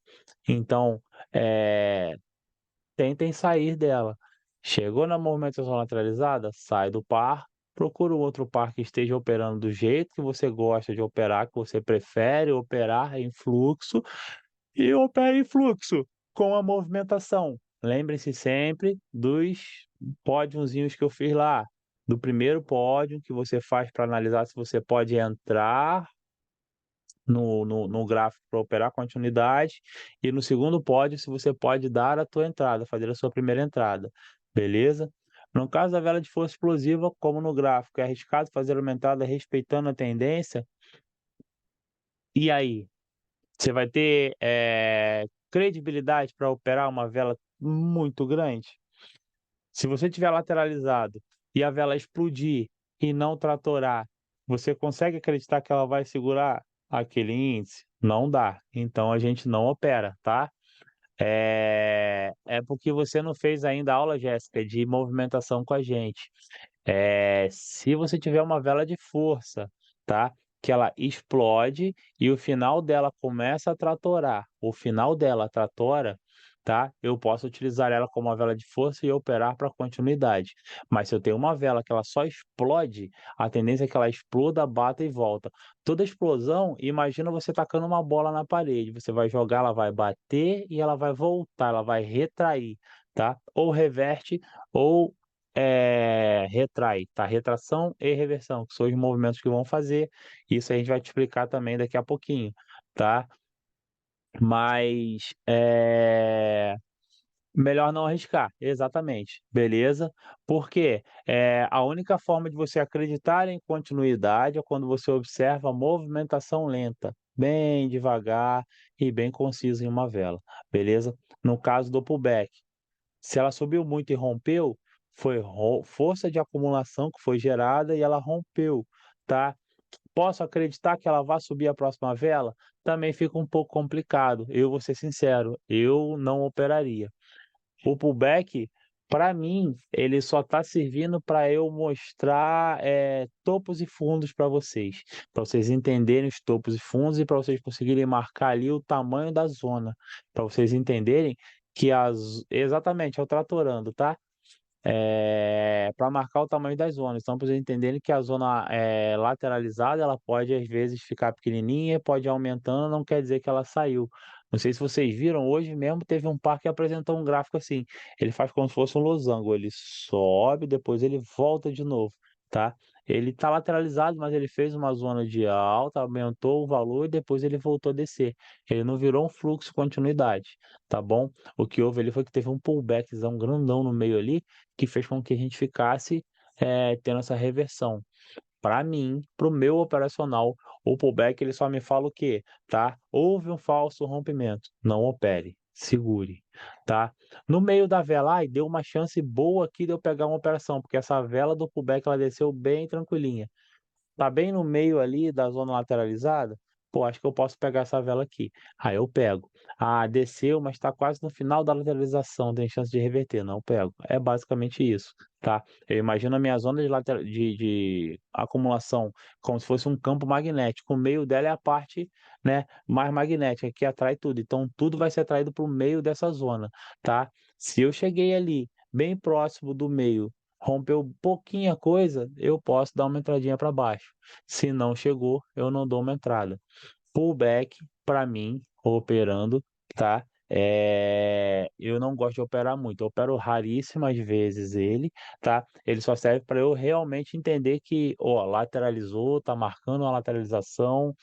Então, eh, tentem sair dela. Chegou na movimentação lateralizada, sai do par, procura um outro par que esteja operando do jeito que você gosta de operar, que você prefere operar em fluxo, e opere em fluxo com a movimentação. Lembre-se sempre dos pódiozinhos que eu fiz lá, do primeiro pódio que você faz para analisar se você pode entrar no gráfico para operar continuidade, e no segundo pódio se você pode dar a tua entrada, fazer a sua primeira entrada, beleza? No caso da vela de força explosiva, como no gráfico é arriscado fazer uma entrada respeitando a tendência, e aí? Você vai ter, credibilidade para operar uma vela muito grande? Se você tiver lateralizado e a vela explodir e não tratorar, você consegue acreditar que ela vai segurar aquele índice? não dá. Então a gente não opera, tá? É porque você não fez ainda a aula, Jéssica, de movimentação com a gente. Se você tiver uma vela de força, tá? Que ela explode e o final dela começa a tratorar, o final dela tratora, tá? Eu posso utilizar ela como uma vela de força e operar para continuidade. Mas se eu tenho uma vela que ela só explode, a tendência é que ela exploda, bata e volta. Toda explosão, imagina você tacando uma bola na parede. Você vai jogar, ela vai bater e ela vai voltar, ela vai retrair, tá? Ou reverte ou retrai, tá? Retração e reversão, que são os movimentos que vão fazer. Isso a gente vai te explicar também daqui a pouquinho, tá? Mas melhor não arriscar, exatamente, beleza? Porque a única forma de você acreditar em continuidade é quando você observa a movimentação lenta, bem devagar e bem conciso em uma vela, beleza? No caso do pullback, se ela subiu muito e rompeu, foi força de acumulação que foi gerada e ela rompeu, tá? Posso acreditar que ela vai subir a próxima vela? Também fica um pouco complicado. Eu vou ser sincero, eu não operaria. O pullback, para mim, ele só está servindo para eu mostrar topos e fundos para vocês entenderem os topos e fundos e para vocês conseguirem marcar ali o tamanho da zona, para vocês entenderem que exatamente, é o tratorando, tá? Para marcar o tamanho das zonas. Então, para vocês entenderem que a zona lateralizada, ela pode às vezes ficar pequenininha, pode ir aumentando, não quer dizer que ela saiu. Não sei se vocês viram, hoje mesmo teve um par que apresentou um gráfico assim. Ele faz como se fosse um losango, ele sobe, depois ele volta de novo, tá? Ele está lateralizado, mas ele fez uma zona de alta, aumentou o valor e depois ele voltou a descer. Ele não virou um fluxo continuidade, tá bom? O que houve ali foi que teve um pullbackzão grandão no meio ali, que fez com que a gente ficasse tendo essa reversão. Para mim, para o meu operacional, o pullback ele só me fala o quê? Tá? Houve um falso rompimento, não opere, segure, tá? No meio da vela, ai, deu uma chance boa aqui de eu pegar uma operação, porque essa vela do pullback ela desceu bem tranquilinha. Tá bem no meio ali da zona lateralizada, pô, acho que eu posso pegar essa vela aqui. Aí eu pego. Ah, desceu, mas está quase no final da lateralização, tem chance de reverter. Não pego. É basicamente isso, tá? Eu imagino a minha zona de acumulação como se fosse um campo magnético. O meio dela é a parte, né, mais magnética, que atrai tudo. Então, tudo vai ser atraído para o meio dessa zona, tá? Se eu cheguei ali, bem próximo do meio, rompeu pouquinha coisa, eu posso dar uma entradinha para baixo. Se não chegou, eu não dou uma entrada. Pullback, para mim, operando, tá? Eu não gosto de operar muito, eu opero raríssimas vezes ele, tá? Ele só serve para eu realmente entender que, ó, lateralizou, tá marcando uma lateralização,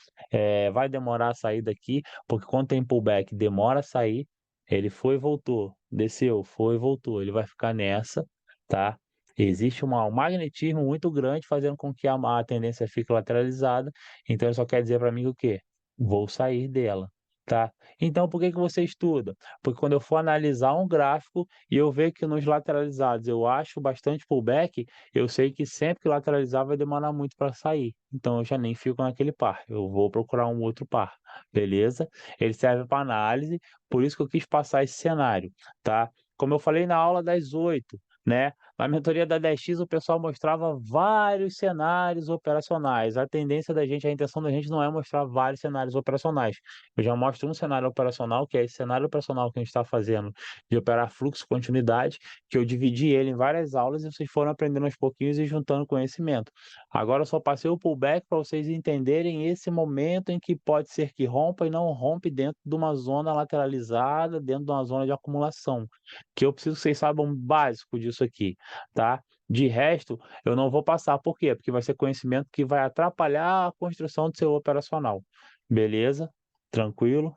vai demorar a sair daqui, porque quando tem pullback, demora a sair. Ele foi e voltou, desceu, foi e voltou. Ele vai ficar nessa, tá? Existe um magnetismo muito grande fazendo com que a tendência fique lateralizada. Então, ele só quer dizer para mim o quê? Vou sair dela, tá? Então, por que que você estuda? Porque quando eu for analisar um gráfico e eu ver que nos lateralizados eu acho bastante pullback, eu sei que sempre que lateralizar vai demorar muito para sair. Então, eu já nem fico naquele par. Eu vou procurar um outro par, beleza? Ele serve para análise, por isso que eu quis passar esse cenário, tá? Como eu falei na aula das 8, né? Na mentoria da 10x, o pessoal mostrava vários cenários operacionais. A tendência da gente, a intenção da gente não é mostrar vários cenários operacionais. Eu já mostro um cenário operacional, que é esse cenário operacional que a gente está fazendo, de operar fluxo continuidade, que eu dividi ele em várias aulas e vocês foram aprendendo aos pouquinhos e juntando conhecimento. Agora eu só passei o pullback para vocês entenderem esse momento em que pode ser que rompa e não rompe dentro de uma zona lateralizada, dentro de uma zona de acumulação. Que eu preciso que vocês saibam o básico disso aqui, tá? De resto, eu não vou passar. Por quê? Porque vai ser conhecimento que vai atrapalhar a construção do seu operacional. Beleza? Tranquilo?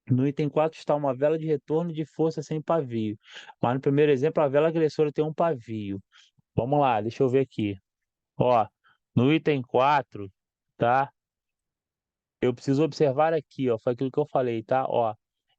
No item 4 está uma vela de retorno de força sem pavio. Mas no primeiro exemplo, a vela agressora tem um pavio. Vamos lá, deixa eu ver aqui. Ó, no item 4, tá? Eu preciso observar aqui, ó, foi aquilo que eu falei, tá? Ó,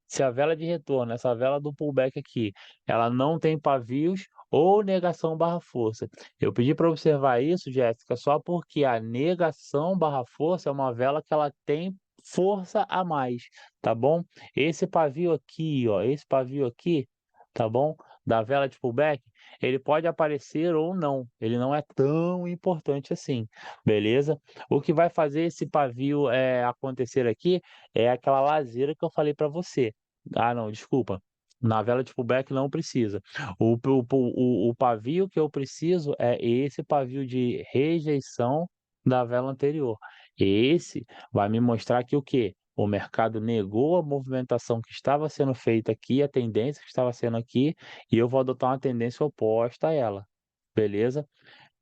se a vela de retorno, essa vela do pullback aqui, ela não tem pavios ou negação barra força. Eu pedi para observar isso, Jéssica, só porque a negação barra força é uma vela que ela tem força a mais, tá bom? Esse pavio aqui, ó, esse pavio aqui, tá bom? Da vela de pullback, ele pode aparecer ou não, ele não é tão importante assim, beleza? O que vai fazer esse pavio acontecer aqui é aquela laseira que eu falei para você. Ah, não, desculpa. Na vela de pullback não precisa. O pavio que eu preciso é esse pavio de rejeição da vela anterior. Esse vai me mostrar que o quê? O mercado negou a movimentação que estava sendo feita aqui, a tendência que estava sendo aqui, e eu vou adotar uma tendência oposta a ela, beleza?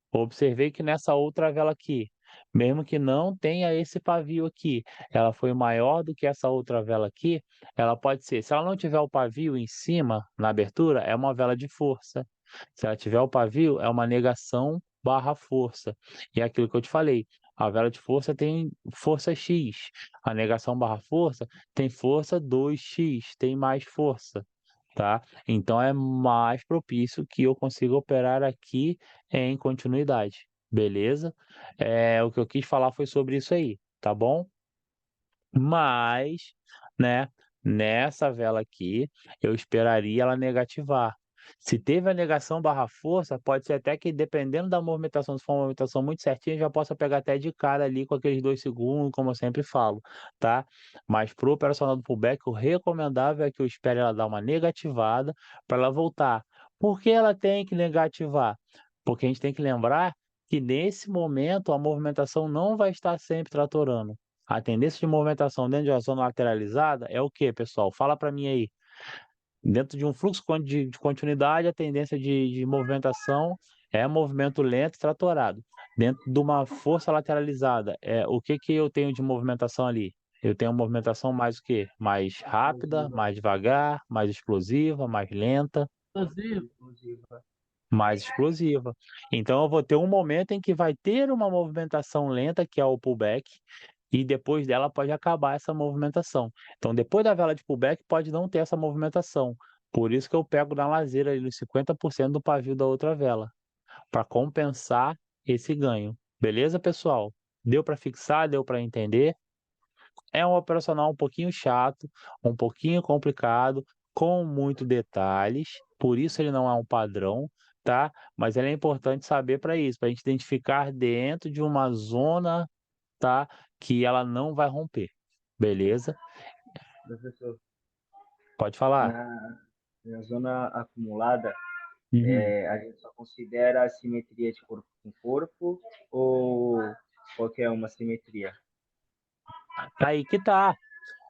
Observei que nessa outra vela aqui, mesmo que não tenha esse pavio aqui, ela foi maior do que essa outra vela aqui, ela pode ser, se ela não tiver o pavio em cima, na abertura, é uma vela de força. Se ela tiver o pavio, é uma negação barra força. E é aquilo que eu te falei, a vela de força tem força X, a negação barra força tem força 2x, tem mais força. Tá? Então é mais propício que eu consiga operar aqui em continuidade, beleza? O que eu quis falar foi sobre isso aí, tá bom? Mas, né, nessa vela aqui, eu esperaria ela negativar. Se teve a negação barra força, pode ser até que, dependendo da movimentação, se for uma movimentação muito certinha, já possa pegar até de cara ali com aqueles 2 segundos, como eu sempre falo, tá? Mas pro operacional do pullback, o recomendável é que eu espere ela dar uma negativada para ela voltar. Por que ela tem que negativar? Porque a gente tem que lembrar que nesse momento a movimentação não vai estar sempre tratorando. A tendência de movimentação dentro de uma zona lateralizada é o quê, pessoal? Fala para mim aí. Dentro de um fluxo de continuidade, a tendência de movimentação é movimento lento e tratorado. Dentro de uma força lateralizada, o que que eu tenho de movimentação ali? Eu tenho uma movimentação mais o quê? Mais rápida, Explosiva. mais devagar, mais explosiva, mais lenta, Explosiva. mais explosiva. Então eu vou ter um momento em que vai ter uma movimentação lenta, que é o pullback, e depois dela pode acabar essa movimentação. Então, depois da vela de pullback, pode não ter essa movimentação. Por isso que eu pego na laseira ali nos 50% do pavio da outra vela, para compensar esse ganho. Beleza, pessoal? Deu para fixar, deu para entender? É um operacional um pouquinho chato, um pouquinho complicado, com muito detalhes, por isso ele não é um padrão, tá? Mas ele é importante saber para isso, para a gente identificar dentro de uma zona, tá? Que ela não vai romper, beleza? Professor, Pode falar. na, na zona acumulada, Uhum. a gente só considera a simetria de corpo com corpo ou qualquer uma simetria? Aí que tá.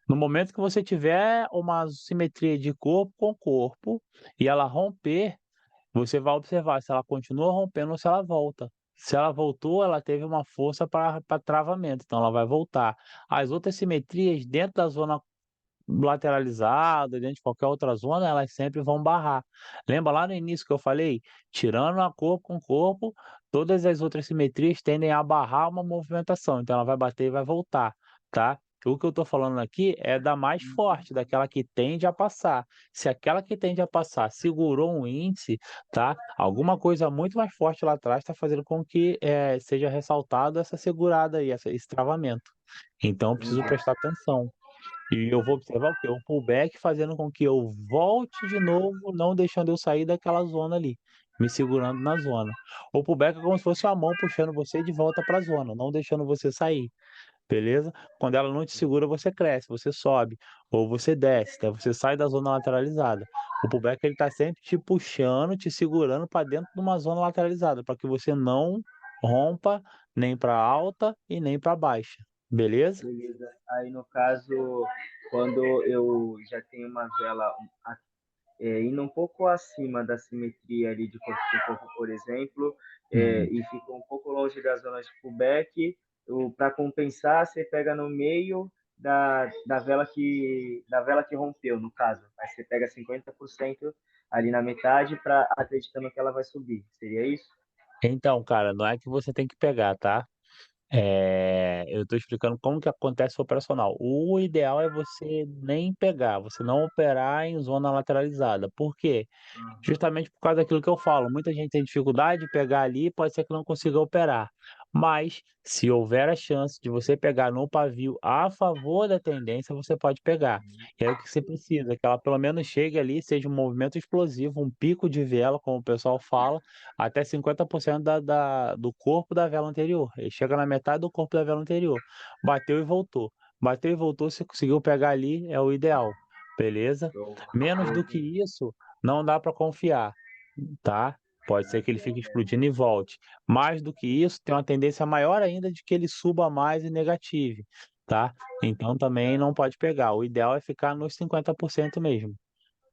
No momento que você tiver uma simetria de corpo com corpo e ela romper, você vai observar se ela continua rompendo ou se ela volta. Se ela voltou, ela teve uma força para travamento, então ela vai voltar. As outras simetrias dentro da zona lateralizada, dentro de qualquer outra zona, elas sempre vão barrar. Lembra lá no início que eu falei? Tirando a corpo com corpo, todas as outras simetrias tendem a barrar uma movimentação, então ela vai bater e vai voltar, tá? O que eu estou falando aqui é da mais forte, daquela que tende a passar. Se aquela que tende a passar segurou um índice, tá? Alguma coisa muito mais forte lá atrás está fazendo com que seja ressaltado essa segurada aí, esse travamento. Então, eu preciso prestar atenção. E eu vou observar o quê? O pullback fazendo com que eu volte de novo, não deixando eu sair daquela zona ali, me segurando na zona. O pullback é como se fosse uma mão puxando você de volta para a zona, não deixando você sair, beleza? Quando ela não te segura, você cresce, você sobe, ou você desce, tá? Você sai da zona lateralizada. O pullback ele está sempre te puxando, te segurando para dentro de uma zona lateralizada, para que você não rompa nem para alta e nem para baixa, beleza? Beleza. Aí, no caso, quando eu já tenho uma vela indo um pouco acima da simetria ali de corpo com corpo, por exemplo, Uhum. e fica um pouco longe da zona de pullback, para compensar, você pega no meio da vela que rompeu, no caso. Aí você pega 50% ali na metade para acreditando que ela vai subir. Seria isso? Então, cara, não é que você tem que pegar, tá? Eu estou explicando como que acontece o operacional. O ideal é você nem pegar, você não operar em zona lateralizada. Por quê? Aham. Justamente por causa daquilo que eu falo. Muita gente tem dificuldade de pegar ali, pode ser que não consiga operar. Mas, se houver a chance de você pegar no pavio a favor da tendência, você pode pegar. E aí o que você precisa? Que ela pelo menos chegue ali, seja um movimento explosivo, um pico de vela, como o pessoal fala, até 50% do corpo da vela anterior. Ele chega na metade do corpo da vela anterior. Bateu e voltou. Bateu e voltou, se conseguiu pegar ali, é o ideal. Beleza? Show. Menos Eu do que entendi. isso, não dá para confiar, tá? Pode ser que ele fique explodindo e volte. Mais do que isso, tem uma tendência maior ainda de que ele suba mais e negative, tá? Então também não pode pegar. O ideal é ficar nos 50% mesmo,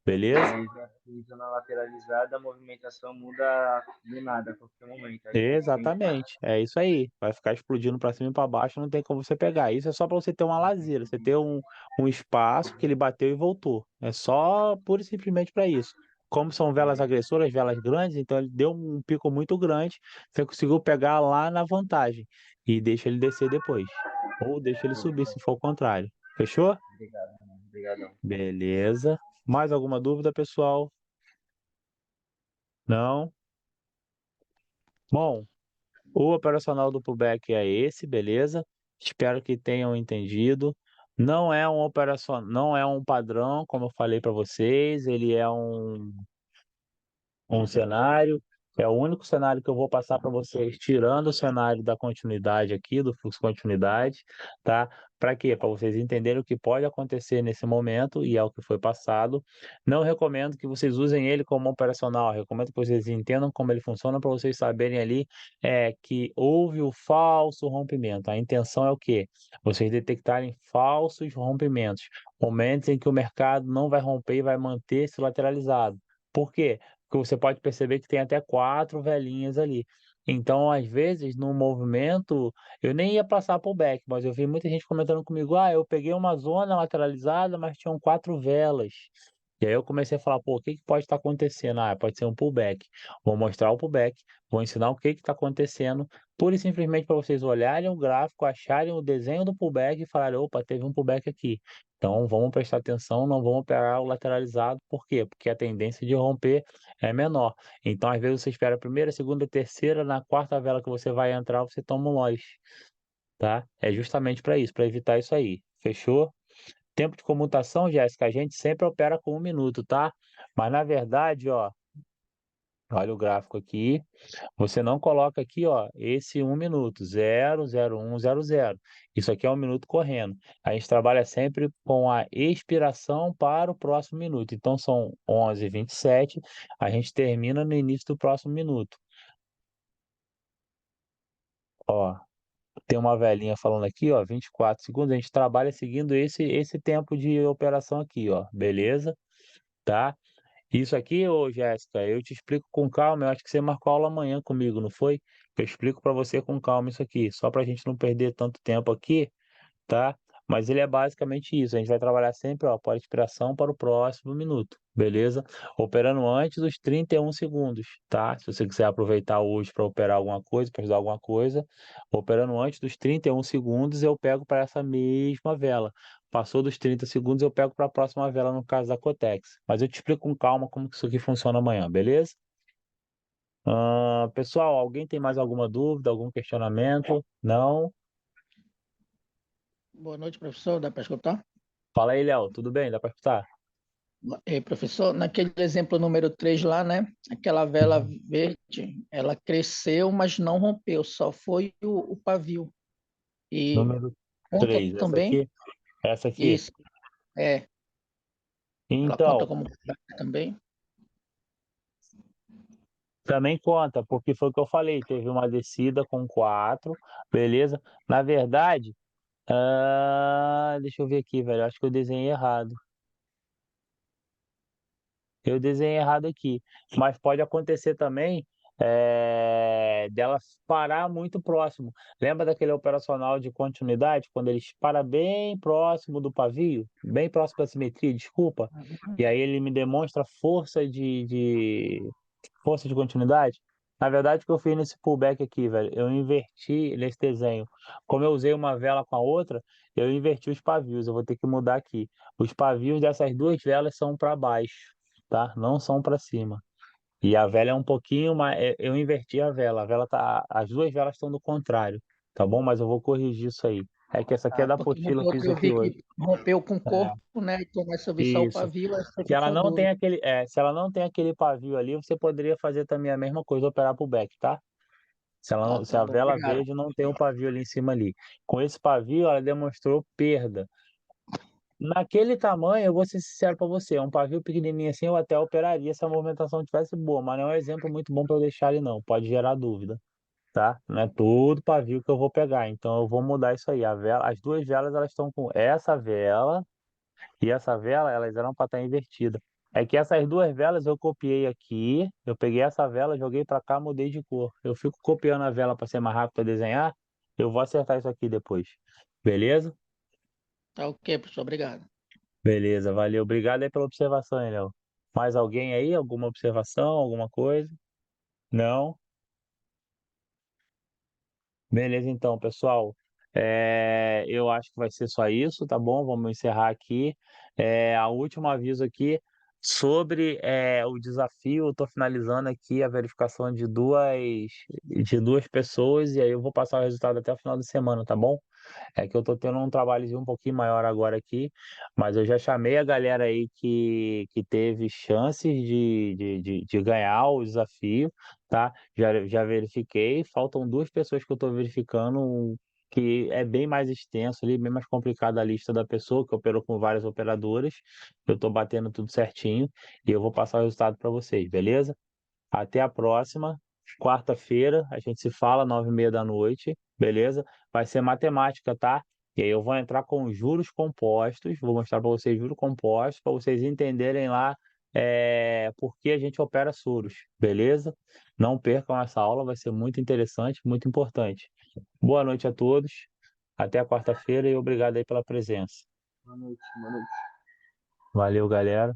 beleza? Mas assim, zona lateralizada, a movimentação muda do nada, a qualquer momento. Aí tem que ser Exatamente, é isso aí. Vai ficar explodindo para cima e para baixo, não tem como você pegar. Isso é só para você ter uma lazeira, você ter um espaço que ele bateu e voltou. É só pura e simplesmente para isso. Como são velas agressoras, velas grandes, então ele deu um pico muito grande, você conseguiu pegar lá na vantagem e deixa ele descer depois. Ou deixa ele subir se for o contrário. Fechou? Obrigado, mano. Obrigadão. Beleza. Mais alguma dúvida, pessoal? Não? Bom. O operacional do pullback é esse, beleza? Espero que tenham entendido. Não é um padrão, como eu falei para vocês, ele é um cenário. É o único cenário que eu vou passar para vocês, tirando o cenário da continuidade aqui, do fluxo continuidade, tá? Para quê? Para vocês entenderem o que pode acontecer nesse momento e é o que foi passado. Não recomendo que vocês usem ele como operacional, recomendo que vocês entendam como ele funciona para vocês saberem ali que houve o falso rompimento. A intenção é o quê? Vocês detectarem falsos rompimentos, momentos em que o mercado não vai romper e vai manter-se lateralizado. Por quê? Porque você pode perceber que tem até quatro velinhas ali. Então, às vezes, no movimento, eu nem ia passar por back, mas eu vi muita gente comentando comigo, eu peguei uma zona lateralizada, mas tinham quatro velas. E aí eu comecei a falar, pô, o que que pode estar acontecendo? Pode ser um pullback. Vou mostrar o pullback, vou ensinar o que está acontecendo, pura e simplesmente para vocês olharem o gráfico, acharem o desenho do pullback e falarem, opa, teve um pullback aqui. Então, vamos prestar atenção, não vamos pegar o lateralizado. Por quê? Porque a tendência de romper é menor. Então, às vezes, você espera a primeira, segunda, terceira, na quarta vela que você vai entrar, você toma um loss, tá? É justamente para isso, para evitar isso aí. Fechou? Tempo de comutação, Jéssica, a gente sempre opera com 1 minuto, tá? Mas, na verdade, ó, olha o gráfico aqui. Você não coloca aqui, ó, esse 1 minuto, 0, 0, 1, 0, 0. Isso aqui é 1 minuto correndo. A gente trabalha sempre com a expiração para o próximo minuto. Então, são 11h27, a gente termina no início do próximo minuto. Ó, tem uma velhinha falando aqui, ó, 24 segundos. A gente trabalha seguindo esse tempo de operação aqui, ó, beleza? Tá? Isso aqui, ô Jéssica, eu te explico com calma. Eu acho que você marcou aula amanhã comigo, não foi? Eu explico para você com calma isso aqui, só para a gente não perder tanto tempo aqui, tá? Mas ele é basicamente isso. A gente vai trabalhar sempre, ó, por inspiração para o próximo minuto, beleza? Operando antes dos 31 segundos, tá? Se você quiser aproveitar hoje para operar alguma coisa, para estudar alguma coisa, operando antes dos 31 segundos, eu pego para essa mesma vela. Passou dos 30 segundos, eu pego para a próxima vela, no caso da Cotex. Mas eu te explico com calma como que isso aqui funciona amanhã, beleza? Pessoal, alguém tem mais alguma dúvida, algum questionamento? Não? Boa noite, professor. Dá para escutar? Fala aí, Léo, tudo bem? Dá para escutar? Professor, naquele exemplo número 3 lá, né? Aquela vela verde, ela cresceu, mas não rompeu, só foi o pavio. E Número conta 3, essa também aqui? Essa aqui. isso, é, ela conta Então, como também. também conta, porque foi o que eu falei, teve uma descida com 4, beleza? Na verdade, deixa eu ver aqui, velho, acho que eu desenhei errado. Eu desenhei errado aqui, mas pode acontecer também dela parar muito próximo. Lembra daquele operacional de continuidade, quando ele para bem próximo do pavio, bem próximo da simetria, desculpa, e aí ele me demonstra força de continuidade? Na verdade, o que eu fiz nesse pullback aqui, velho, eu inverti nesse desenho. Como eu usei uma vela com a outra, eu inverti os pavios. Eu vou ter que mudar aqui. Os pavios dessas duas velas são para baixo, tá? Não são para cima. E a vela é um pouquinho mais. Eu inverti a vela tá. As duas velas estão do contrário, tá bom? Mas eu vou corrigir isso aí. É que essa aqui é Ah, da porque no apostila, eu fiz outro eu aqui vi hoje. que rompeu com o É, corpo, né? E começa a vir só o isso. pavio, aí você Se ela fica com não tem dúvida. se ela não tem aquele pavio ali, você poderia fazer também a mesma coisa, operar pro back, tá? Ah, Se tá a bom, vela obrigado. verde não tem o pavio ali em cima ali. Com esse pavio, ela demonstrou perda. Naquele tamanho, eu vou ser sincero para você, um pavio pequenininho assim, eu até operaria se a movimentação tivesse boa, mas não é um exemplo muito bom para eu deixar ali não, pode gerar dúvida, tá? Não é todo pavio que eu vou pegar, então eu vou mudar isso aí. A vela, as duas velas, elas estão com essa vela e essa vela, elas eram para estar invertida. É que essas duas velas eu copiei aqui, eu peguei essa vela, joguei para cá, mudei de cor. Eu fico copiando a vela para ser mais rápido para desenhar, eu vou acertar isso aqui depois. Beleza? Tá ok, professor, obrigado. Beleza, valeu. Obrigado aí pela observação, hein, Léo. Mais alguém aí? Alguma observação, alguma coisa? Não? Beleza, então, pessoal. Eu acho que vai ser só isso, tá bom? Vamos encerrar aqui. A último aviso aqui sobre o desafio. Eu estou finalizando aqui a verificação de duas pessoas e aí eu vou passar o resultado até o final de semana, tá bom? É que eu tô tendo um trabalhozinho um pouquinho maior agora aqui, mas eu já chamei a galera aí que teve chances de ganhar o desafio, tá? Já verifiquei, faltam duas pessoas que eu tô verificando, que é bem mais extenso ali, bem mais complicada a lista da pessoa, que operou com várias operadoras. Eu tô batendo tudo certinho e eu vou passar o resultado para vocês, beleza? Até a próxima. Quarta-feira, a gente se fala, 9h30 da noite, beleza? Vai ser matemática, tá? E aí eu vou entrar com juros compostos, vou mostrar para vocês juros compostos, para vocês entenderem lá por que a gente opera juros, beleza? Não percam essa aula, vai ser muito interessante, muito importante. Boa noite a todos, até a quarta-feira e obrigado aí pela presença. Boa noite, boa noite. Valeu, galera.